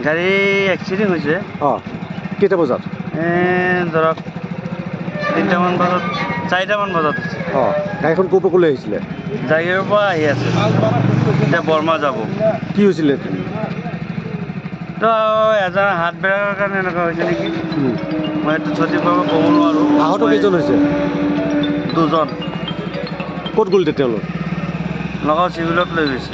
গাড়ী এক্সিডেণ্ট হৈছে। কেইটা বজাত? ধৰক 3টামান বজাত 4টামান বজাত হৈছে। গাড়ীখন ক'ৰ পৰা ক'লৈ আহিছিলে? জাগিৰৰ পৰা আহি আছে, এতিয়া বৰমা যাব। কি হৈছিলে? তো এজন হাত বেৰাৰ কাৰণে এনেকুৱা হৈছে নেকি, মই এইটো সঠিকভাৱে ক'ব নোৱাৰোঁ। আহত কেইজন হৈছে? 2জন। ক'ত গ'ল তেওঁলোক? নগাঁও চিভিলত লৈ গৈছে।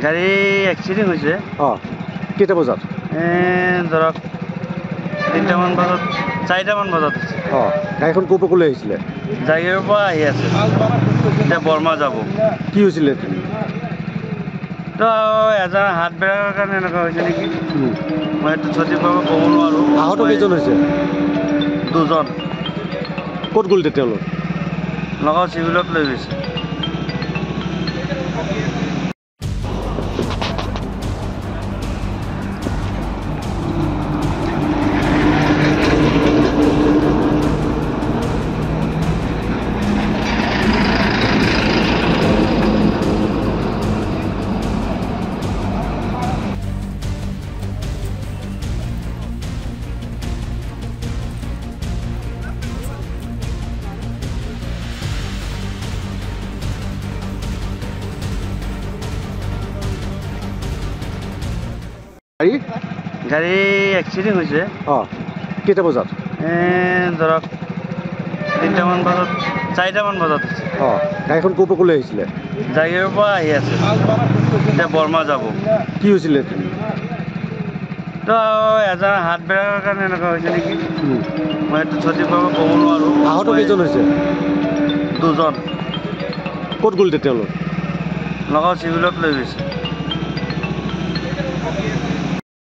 গাড়ী এক্সিডেণ্ট হৈছে। কেইটা বজাত? ধৰক 3টামান বজাত 4টামান বজাত হৈছে। গাড়ীখন ক'ৰ পৰা ক'লৈ আহিছিলে? জাগিৰৰ পৰা আহি আছে, এতিয়া বৰমা যাব। কি হৈছিলে? তো এজন হাত বেৰাৰ কাৰণে এনেকুৱা হৈছে নেকি, মই এইটো সঠিকভাৱে ক'ব নোৱাৰোঁ। আহত কেইজন হৈছে? 2জন। ক'ত গ'ল তেওঁলোক? নগাঁও চিভিলত লৈ গৈছে। গাড়ী এক্সিডেণ্ট হৈছে। কেইটা বজাত? ধৰক 3টামান বজাত 4টামান বজাত হৈছে। গাড়ীখন ক'ৰ পৰা ক'লৈ আহিছিলে? জাগিৰৰ পৰা আহি আছে, এতিয়া বৰমা যাব। কি হৈছিলে? তো এজন হাত বেৰাৰ কাৰণে এনেকুৱা হৈছে নেকি, মই এইটো সঠিকভাৱে ক'ব নোৱাৰোঁ। আহত কেইজন হৈছে? 2জন। ক'ত গ'ল তেওঁলোক? নগাঁও চিভিলত লৈ গৈছে।